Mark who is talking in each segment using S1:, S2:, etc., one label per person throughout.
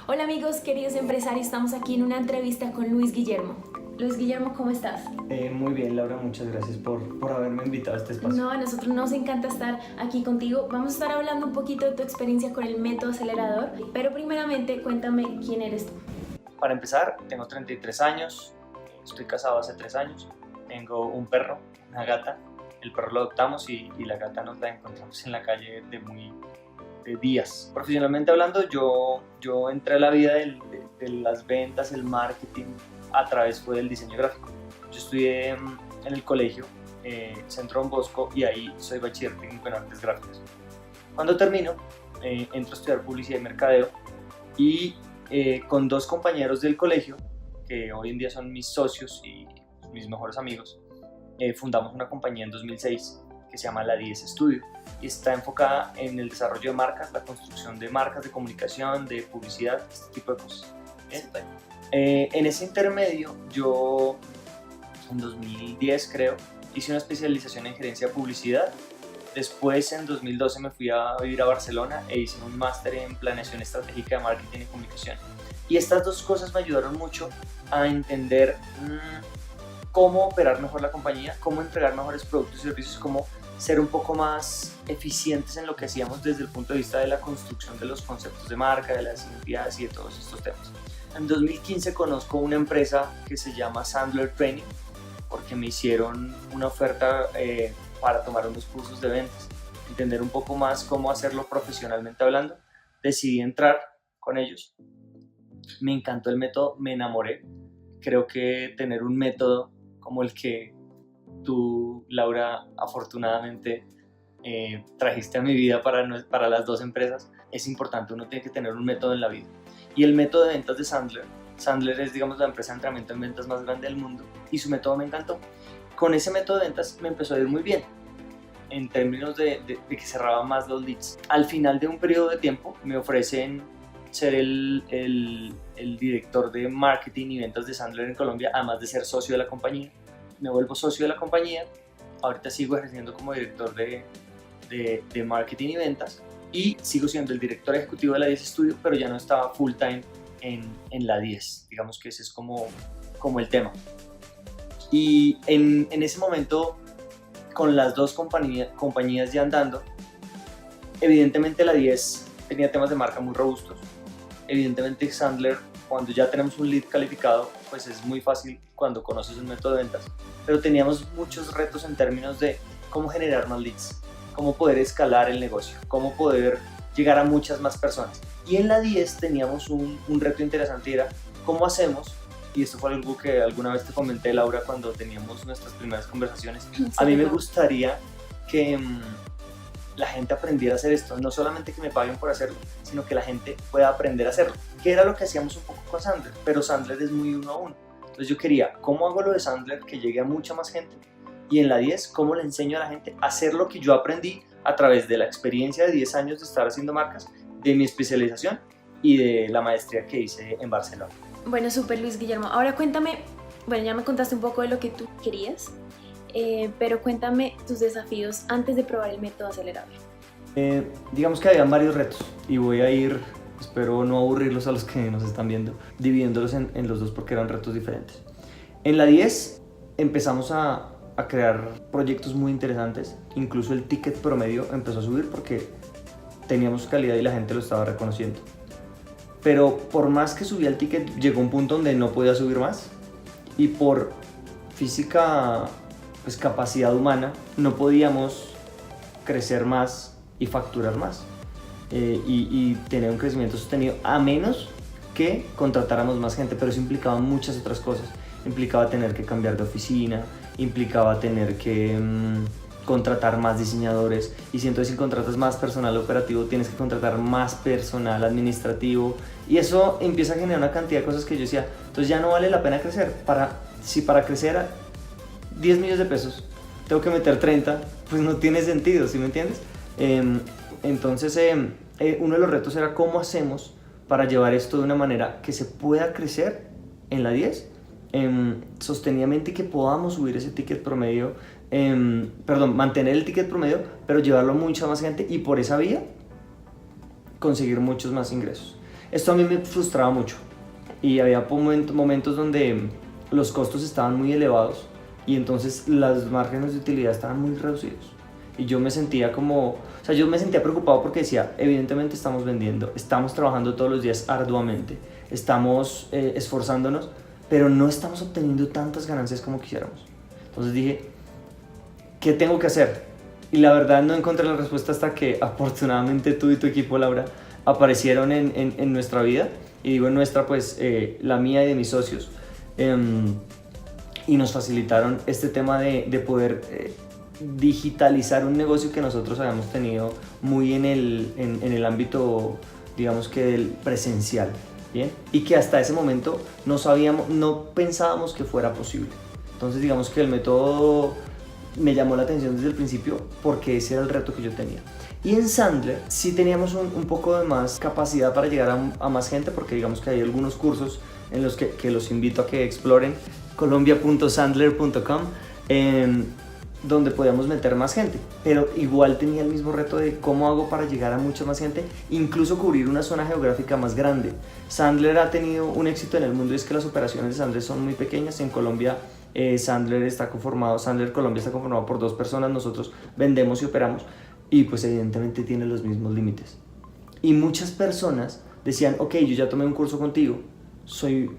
S1: Hola amigos, queridos empresarios, estamos aquí en una entrevista con Luis Guillermo. Luis Guillermo, ¿cómo estás?
S2: Muy bien, Laura, muchas gracias por haberme invitado a este espacio.
S1: No, a nosotros nos encanta estar aquí contigo. Vamos a estar hablando un poquito de tu experiencia con el método acelerador, pero primeramente cuéntame quién eres tú.
S2: Para empezar, tengo 33 años, estoy casado hace 3 años, tengo un perro, una gata. El perro lo adoptamos y la gata nos la encontramos en la calle de días. Profesionalmente hablando, yo entré a la vida de las ventas, el marketing, a través fue del diseño gráfico. Yo estudié en el colegio Centro Don Bosco y ahí soy bachiller técnico en artes gráficas. Cuando termino, entro a estudiar publicidad y mercadeo y con 2 compañeros del colegio, que hoy en día son mis socios y mis mejores amigos, fundamos una compañía en 2006 que se llama La 10 Studio y está enfocada en el desarrollo de marcas, la construcción de marcas de comunicación, de publicidad, este tipo de cosas. En ese intermedio, yo en 2010 creo, hice una especialización en gerencia de publicidad. Después en 2012 me fui a vivir a Barcelona e hice un máster en planeación estratégica de marketing y comunicación. Y estas 2 cosas me ayudaron mucho a entender cómo operar mejor la compañía, cómo entregar mejores productos y servicios, cómo ser un poco más eficientes en lo que hacíamos desde el punto de vista de la construcción de los conceptos de marca, de las identidades y de todos estos temas. En 2015 conozco una empresa que se llama Sandler Training porque me hicieron una oferta para tomar unos cursos de ventas, entender un poco más cómo hacerlo profesionalmente hablando. Decidí entrar con ellos. Me encantó el método, me enamoré. Creo que tener un método como el que tú, Laura, afortunadamente trajiste a mi vida para las 2 empresas, es importante. Uno tiene que tener un método en la vida. Y el método de ventas de Sandler es, digamos, la empresa de entrenamiento en ventas más grande del mundo y su método me encantó. Con ese método de ventas me empezó a ir muy bien en términos de que cerraba más los leads. Al final de un periodo de tiempo me ofrecen ser el director de marketing y ventas de Sandler en Colombia, además de ser socio de la compañía. Me vuelvo socio de la compañía, ahorita sigo ejerciendo como director de marketing y ventas y sigo siendo el director ejecutivo de la 10 Studio, pero ya no estaba full time en la 10, digamos que ese es como el tema. Y en ese momento, con las 2 compañías ya andando, evidentemente la 10 tenía temas de marca muy robustos. Evidentemente Sandler, cuando ya tenemos un lead calificado, pues es muy fácil cuando conoces un método de ventas, pero teníamos muchos retos en términos de cómo generar más leads, cómo poder escalar el negocio, cómo poder llegar a muchas más personas. Y en la 10 teníamos un reto interesante y era cómo hacemos, y esto fue algo que alguna vez te comenté, Laura, cuando teníamos nuestras primeras conversaciones. A mí me gustaría que la gente aprendiera a hacer esto, no solamente que me paguen por hacerlo, sino que la gente pueda aprender a hacerlo, que era lo que hacíamos un poco con Sandler, pero Sandler es muy 1 a 1. Entonces yo quería, ¿cómo hago lo de Sandler que llegue a mucha más gente? Y en la 10, ¿cómo le enseño a la gente a hacer lo que yo aprendí a través de la experiencia de 10 años de estar haciendo marcas, de mi especialización y de la maestría que hice en Barcelona?
S1: Bueno, súper Luis Guillermo. Ahora cuéntame, bueno, ya me contaste un poco de lo que tú querías, pero cuéntame tus desafíos antes de probar el método acelerador.
S2: Digamos que habían varios retos y voy a ir, espero no aburrirlos a los que nos están viendo, dividiéndolos en los 2 porque eran retos diferentes. En la 10 empezamos a crear proyectos muy interesantes, incluso el ticket promedio empezó a subir porque teníamos calidad y la gente lo estaba reconociendo. Pero por más que subía el ticket, llegó un punto donde no podía subir más y por física, pues capacidad humana, no podíamos crecer más y facturar más y tener un crecimiento sostenido, a menos que contratáramos más gente, pero eso implicaba muchas otras cosas. Implicaba tener que cambiar de oficina, implicaba tener que contratar más diseñadores, y si entonces si contratas más personal operativo tienes que contratar más personal administrativo y eso empieza a generar una cantidad de cosas que yo decía, entonces ya no vale la pena crecer. Si para crecer a 10 millones de pesos tengo que meter 30, pues no tiene sentido, ¿sí me entiendes? Entonces uno de los retos era cómo hacemos para llevar esto de una manera que se pueda crecer en la 10 sostenidamente y que podamos subir ese ticket promedio, mantener el ticket promedio, pero llevarlo a mucha más gente y por esa vía conseguir muchos más ingresos. Esto a mí me frustraba mucho y había momentos donde los costos estaban muy elevados y entonces las márgenes de utilidad estaban muy reducidos. Y yo me sentía yo me sentía preocupado porque decía, evidentemente estamos vendiendo, estamos trabajando todos los días arduamente, estamos esforzándonos, pero no estamos obteniendo tantas ganancias como quisiéramos. Entonces dije, ¿qué tengo que hacer? Y la verdad no encontré la respuesta hasta que afortunadamente tú y tu equipo, Laura, aparecieron en nuestra vida. Y digo en nuestra, pues la mía y de mis socios. Y nos facilitaron este tema de poder digitalizar un negocio que nosotros habíamos tenido muy en el ámbito, digamos que del presencial, ¿bien? Y que hasta ese momento no pensábamos que fuera posible. Entonces digamos que el método me llamó la atención desde el principio porque ese era el reto que yo tenía. Y en Sandler sí teníamos un poco de más capacidad para llegar a más gente, porque digamos que hay algunos cursos en los que los invito a que exploren, colombia.sandler.com, donde podíamos meter más gente, pero igual tenía el mismo reto de cómo hago para llegar a mucha más gente, incluso cubrir una zona geográfica más grande. Sandler ha tenido un éxito en el mundo y es que las operaciones de Sandler son muy pequeñas. En Colombia Sandler Colombia está conformado por 2 personas, nosotros vendemos y operamos y pues evidentemente tiene los mismos límites. Y muchas personas decían, ok, yo ya tomé un curso contigo,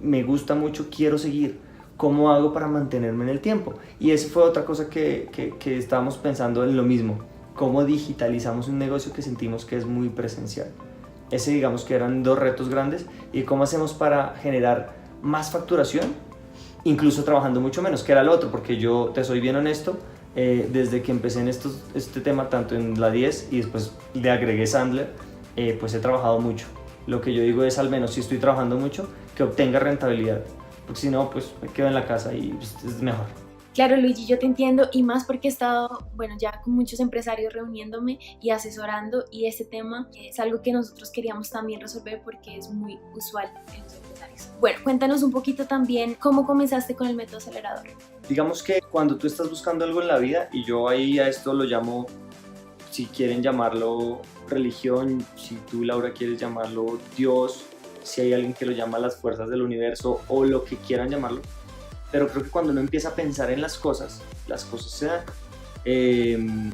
S2: me gusta mucho, quiero seguir, ¿cómo hago para mantenerme en el tiempo? Y esa fue otra cosa que estábamos pensando en lo mismo, cómo digitalizamos un negocio que sentimos que es muy presencial. Ese digamos que eran 2 retos grandes, y cómo hacemos para generar más facturación, incluso trabajando mucho menos, que era el otro, porque yo te soy bien honesto, desde que empecé en este tema, tanto en la 10 y después le agregué Sandler, pues he trabajado mucho. Lo que yo digo es, al menos si estoy trabajando mucho, que obtenga rentabilidad, porque si no, pues me quedo en la casa y pues, es mejor.
S1: Claro, Luigi, yo te entiendo, y más porque he estado, bueno, ya con muchos empresarios reuniéndome y asesorando, y este tema es algo que nosotros queríamos también resolver porque es muy usual en los empresarios. Bueno, cuéntanos un poquito también cómo comenzaste con el método acelerador.
S2: Digamos que cuando tú estás buscando algo en la vida, y yo ahí a esto lo llamo, si quieren llamarlo religión, si tú, Laura, quieres llamarlo Dios, si hay alguien que lo llama las fuerzas del universo o lo que quieran llamarlo, pero creo que cuando uno empieza a pensar en las cosas se dan.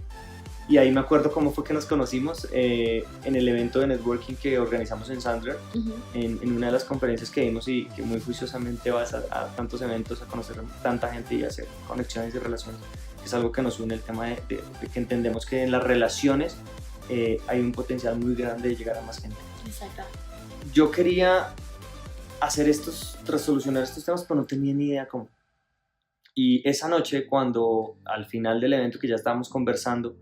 S2: Y ahí me acuerdo cómo fue que nos conocimos en el evento de networking que organizamos en Sandler, en una de las conferencias que dimos, y que muy juiciosamente vas a tantos eventos, a conocer tanta gente y a hacer conexiones y relaciones, que es algo que nos une, el tema de que entendemos que en las relaciones hay un potencial muy grande de llegar a más gente.
S1: Exacto.
S2: Yo quería resolucionar estos temas, pero no tenía ni idea cómo. Y esa noche, cuando al final del evento que ya estábamos conversando,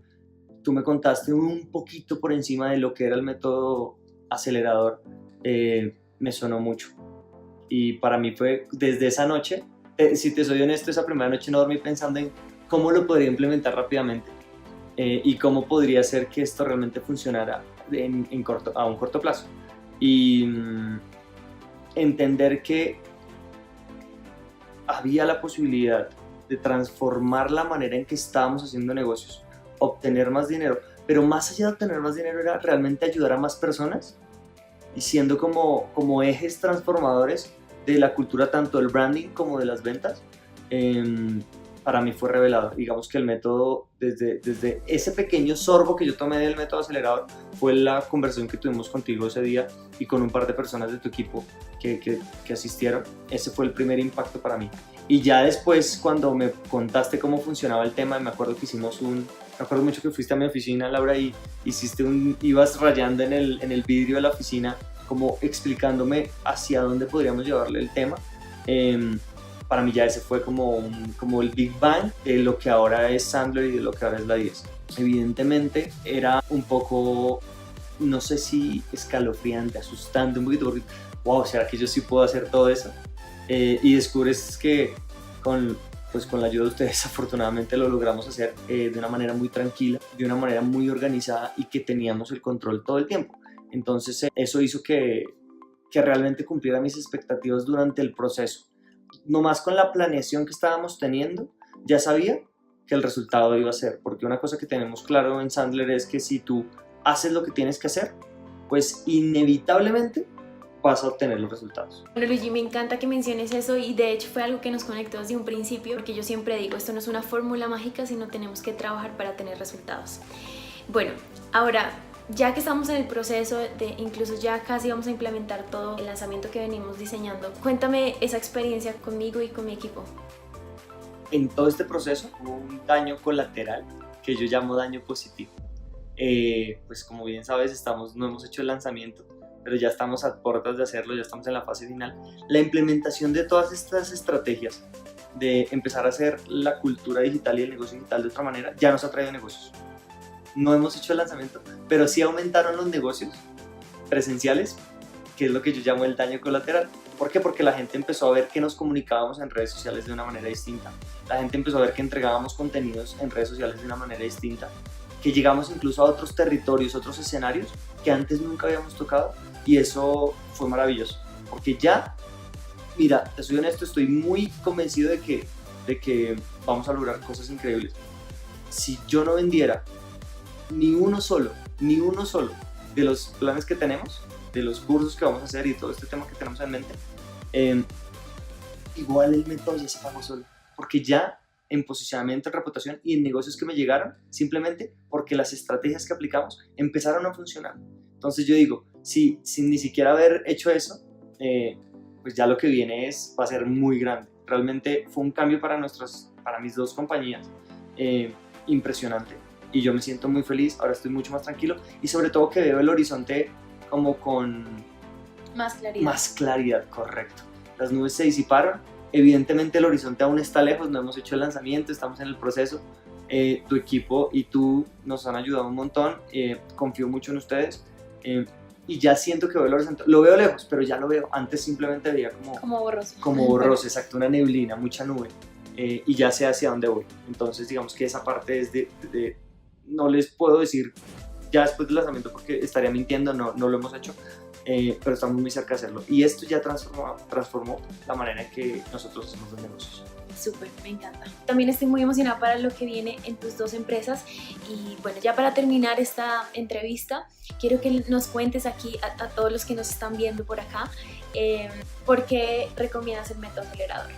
S2: tú me contaste un poquito por encima de lo que era el método acelerador, me sonó mucho. Y para mí fue desde esa noche, si te soy honesto, esa primera noche no dormí pensando en cómo lo podría implementar rápidamente y cómo podría hacer que esto realmente funcionara a un corto plazo. Y entender que había la posibilidad de transformar la manera en que estábamos haciendo negocios, obtener más dinero, pero más allá de obtener más dinero era realmente ayudar a más personas, y siendo como ejes transformadores de la cultura, tanto del branding como de las ventas. Para mí fue revelador. Digamos que el método, desde ese pequeño sorbo que yo tomé del método acelerador, fue la conversación que tuvimos contigo ese día y con un par de personas de tu equipo que asistieron. Ese fue el primer impacto para mí. Y ya después, cuando me contaste cómo funcionaba el tema, me acuerdo que me acuerdo mucho que fuiste a mi oficina, Laura, y ibas rayando en el vidrio de la oficina, como explicándome hacia dónde podríamos llevarle el tema. Para mí ya ese fue como el Big Bang de lo que ahora es Sandler y de lo que ahora es la 10. Evidentemente era un poco, no sé si escalofriante, asustante un poquito, porque wow, ¿será que yo sí puedo hacer todo eso? Y descubres que con la ayuda de ustedes afortunadamente lo logramos hacer de una manera muy tranquila, de una manera muy organizada, y que teníamos el control todo el tiempo. Entonces eso hizo que realmente cumpliera mis expectativas durante el proceso. Nomás con la planeación que estábamos teniendo, ya sabía que el resultado iba a ser, porque una cosa que tenemos claro en Sandler es que si tú haces lo que tienes que hacer, pues inevitablemente vas a obtener los resultados.
S1: Bueno, Luigi, me encanta que menciones eso y de hecho fue algo que nos conectó desde un principio, porque yo siempre digo, esto no es una fórmula mágica, sino tenemos que trabajar para tener resultados. Bueno, ahora, ya que estamos en el proceso de incluso ya casi vamos a implementar todo el lanzamiento que venimos diseñando, cuéntame esa experiencia conmigo y con mi equipo.
S2: En todo este proceso hubo un daño colateral que yo llamo daño positivo. Pues como bien sabes, no hemos hecho el lanzamiento, pero ya estamos a puertas de hacerlo, ya estamos en la fase final. La implementación de todas estas estrategias de empezar a hacer la cultura digital y el negocio digital de otra manera ya nos ha traído negocios. No hemos hecho el lanzamiento, pero sí aumentaron los negocios presenciales, que es lo que yo llamo el daño colateral. ¿Por qué? Porque la gente empezó a ver que nos comunicábamos en redes sociales de una manera distinta. La gente empezó a ver que entregábamos contenidos en redes sociales de una manera distinta, que llegamos incluso a otros territorios, otros escenarios que antes nunca habíamos tocado, y eso fue maravilloso. Porque ya, mira, te soy honesto, estoy muy convencido de que vamos a lograr cosas increíbles. Si yo no vendiera ni uno solo de los planes que tenemos, de los cursos que vamos a hacer y todo este tema que tenemos en mente, igual el método ya se pagó solo, porque ya en posicionamiento, en reputación y en negocios que me llegaron, simplemente porque las estrategias que aplicamos empezaron a funcionar. Entonces yo digo, sin ni siquiera haber hecho eso, pues ya lo que viene va a ser muy grande. Realmente fue un cambio para mis dos compañías impresionante, y yo me siento muy feliz. Ahora estoy mucho más tranquilo y sobre todo que veo el horizonte como con más claridad, correcto. Las nubes se disiparon, evidentemente el horizonte aún está lejos, no hemos hecho el lanzamiento, estamos en el proceso. Tu equipo y tú nos han ayudado un montón, confío mucho en ustedes, y ya siento que veo el horizonte, lo veo lejos, pero ya lo veo. Antes simplemente veía como borroso, exacto, una neblina, mucha nube, y ya sé hacia dónde voy. Entonces digamos que esa parte es no les puedo decir ya después del lanzamiento porque estaría mintiendo, no lo hemos hecho, pero estamos muy cerca de hacerlo, y esto ya transformó la manera en que nosotros hacemos los negocios.
S1: Súper, me encanta. También estoy muy emocionada para lo que viene en tus dos empresas. Y bueno, ya para terminar esta entrevista, quiero que nos cuentes aquí a todos los que nos están viendo por acá, ¿por qué recomiendas el método acelerador?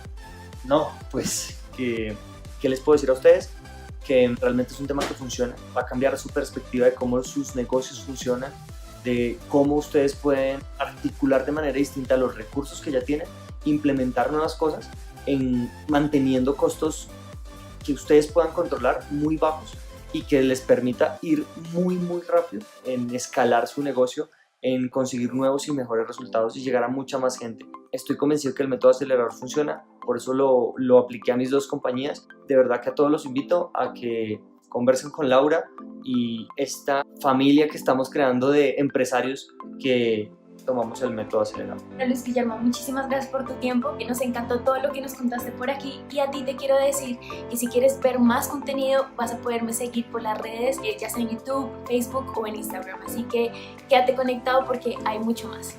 S2: No, pues, ¿qué les puedo decir a ustedes? Que realmente es un tema que funciona, va a cambiar su perspectiva de cómo sus negocios funcionan, de cómo ustedes pueden articular de manera distinta los recursos que ya tienen, implementar nuevas cosas, manteniendo costos que ustedes puedan controlar muy bajos y que les permita ir muy rápido en escalar su negocio, en conseguir nuevos y mejores resultados y llegar a mucha más gente. Estoy convencido que el método acelerador funciona, por eso lo apliqué a mis dos compañías. De verdad que a todos los invito a que conversen con Laura y esta familia que estamos creando de empresarios que tomamos el método acelerador.
S1: Luis Guillermo, muchísimas gracias por tu tiempo, que nos encantó todo lo que nos contaste por aquí, y a ti te quiero decir que si quieres ver más contenido vas a poderme seguir por las redes, ya sea en YouTube, Facebook o en Instagram, así que quédate conectado porque hay mucho más.